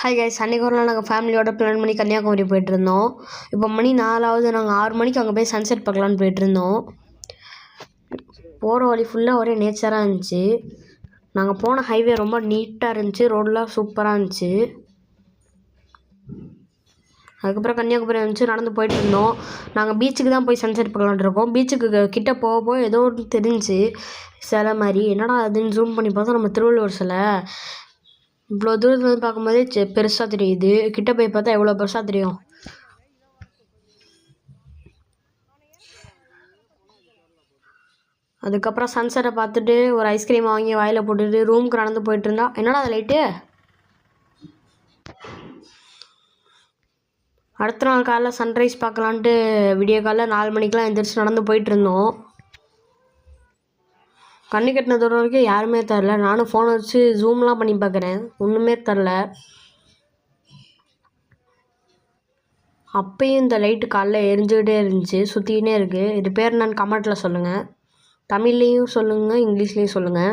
Hi guys, அன்றைக்கி ஒரு நாள் நாங்கள் ஃபேமிலியோட பிளான் பண்ணி கன்னியாகுமரி போயிட்டுருந்தோம். இப்போ மணி 4 நாங்கள் 6 மணிக்கு அங்கே போய் சன்செட் பார்க்கலான்னு போயிட்டுருந்தோம். போகிற வழி ஃபுல்லாக ஒரே நேச்சராக இருந்துச்சு. நாங்கள் போன ஹைவே ரொம்ப நீட்டாக இருந்துச்சு, ரோடெலாம் சூப்பராக இருந்துச்சு. அதுக்கப்புறம் கன்னியாகுமரி வந்துச்சு, நடந்து போயிட்டுருந்தோம். நாங்கள் பீச்சுக்கு தான் போய் சன்செட் பார்க்கலான்னு இருக்கோம். பீச்சுக்கு கிட்டே போக ஏதோ ஒன்று தெரிஞ்சு சிலை மாதிரி, என்னடா அதுன்னு ஜூம் பண்ணி பார்த்தா நம்ம திருவள்ளுவர் சிலை. இவ்வளோ தூரத்தில் வந்து பார்க்கும்போதே பெருசாக தெரியுது, கிட்ட போய் பார்த்தா எவ்வளோ பெருசாக தெரியும். அதுக்கப்புறம் சன்செட்டை பார்த்துட்டு ஒரு ஐஸ்கிரீம் வாங்கி வாயில் போட்டுட்டு ரூமுக்கு நடந்து போயிட்டு இருந்தா, என்னடா அது லைட்டு. அடுத்த நாள் காலைல சன்ரைஸ் பார்க்கலான்ட்டு விடிய காலைல 4 மணிக்கெலாம் எந்திரிச்சு நடந்து போயிட்டு இருந்தோம். கண்ணு கட்டின தூரம் வரைக்கும் யாருமே தரல. நானும் ஃபோனை வச்சு ஜூம்லாம் பண்ணி பார்க்குறேன், ஒன்றுமே தரல. அப்பயும் இந்த லைட்டு காலைல எரிஞ்சுக்கிட்டே இருந்துச்சு, சுற்றிக்கிட்டே இருக்குது. இது பேர் என்னன்னு கமெண்ட்டில் சொல்லுங்கள். தமிழ்லேயும் சொல்லுங்கள், இங்கிலீஷ்லேயும் சொல்லுங்கள்.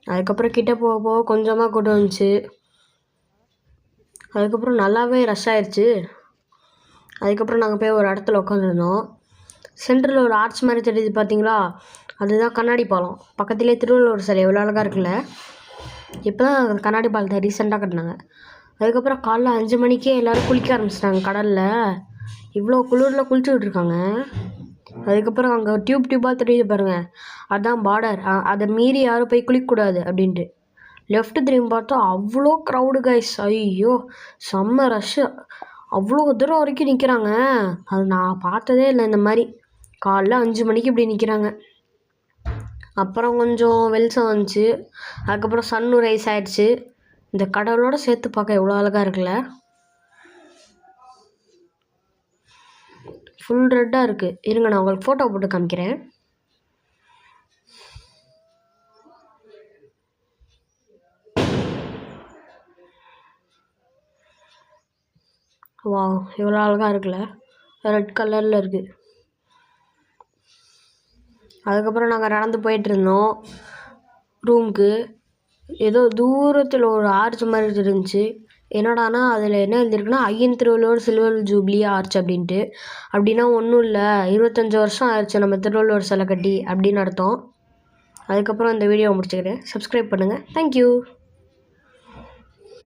அதுக்கப்புறம் கிட்டே போக போக கொஞ்சமாக கூட்டம் வந்துச்சு. அதுக்கப்புறம் நல்லாவே ரஷ் ஆயிடுச்சு. அதுக்கப்புறம் நாங்கள் போய் ஒரு இடத்துல உட்காந்துருந்தோம். சென்டரில் ஒரு ஆர்ச் மாதிரி தெரியுது பார்த்தீங்களா, அதுதான் கண்ணாடி பாலம். பக்கத்துலேயே திருவள்ளுவர் சிலை எவ்வளோ அழகாக இருக்குல்ல. இப்போ தான் கண்ணாடி பாலத்தை ரீசெண்டாக கட்டினாங்க. அதுக்கப்புறம் காலைல 5 மணிக்கே எல்லோரும் குளிக்க ஆரம்பிச்சிட்டாங்க கடலில். இவ்வளோ குளிரில் குளிச்சுக்கிட்டு இருக்காங்க. அதுக்கப்புறம் அங்கே டியூபாக தெரியுது பாருங்கள், அதுதான் பார்டர். அதை மீறி யாரும் போய் குளிக்கக்கூடாது அப்படின்ட்டு. லெஃப்ட்டு திரும்பி பார்த்தா அவ்வளோ க்ரௌடு கைஸ். ஐயோ செம்ம ரஷ்ஷு, அவ்வளோ தூரம் வரைக்கும் நிற்கிறாங்க. அது நான் பார்த்ததே இல்லை இந்த மாதிரி. காலைல 5 மணிக்கு இப்படி நிற்கிறாங்க. அப்புறம் கொஞ்சம் வெளிச்சம் வந்துச்சு. அதுக்கப்புறம் சன்னு ரைஸ் ஆகிடுச்சு. இந்த கடவுளோடு சேர்த்து பார்க்க எவ்வளோ அழகாக இருக்குல்ல. ஃபுல் ரெட்டாக இருக்குது. இருங்க, நான் உங்களுக்கு ஃபோட்டோ போட்டு காமிக்கிறேன். வா, எவ்வளோ அழகாக இருக்குல்ல, ரெட் கலரில் இருக்குது. அதுக்கப்புறம் நாங்கள் நடந்து போயிட்டுருந்தோம் ரூமுக்கு. ஏதோ தூரத்தில் ஒரு ஆர்ச் மாதிரி இருந்துச்சு. என்னடானா அதில் என்ன எழுதிருக்குன்னா, ஐயன் திருவள்ளுவர் சில்வர் ஜூப்ளி ஆர்ச் அப்படின்ட்டு. அப்படின்னா ஒன்றும் இல்லை, 25 வருஷம் ஆயிடுச்சு நம்ம திருவள்ளுவர் சிலை கட்டி அப்படின்னு அர்த்தம். அதுக்கப்புறம் இந்த வீடியோ முடிச்சுக்கிறேன். சப்ஸ்கிரைப் பண்ணுங்கள். தேங்க்யூ.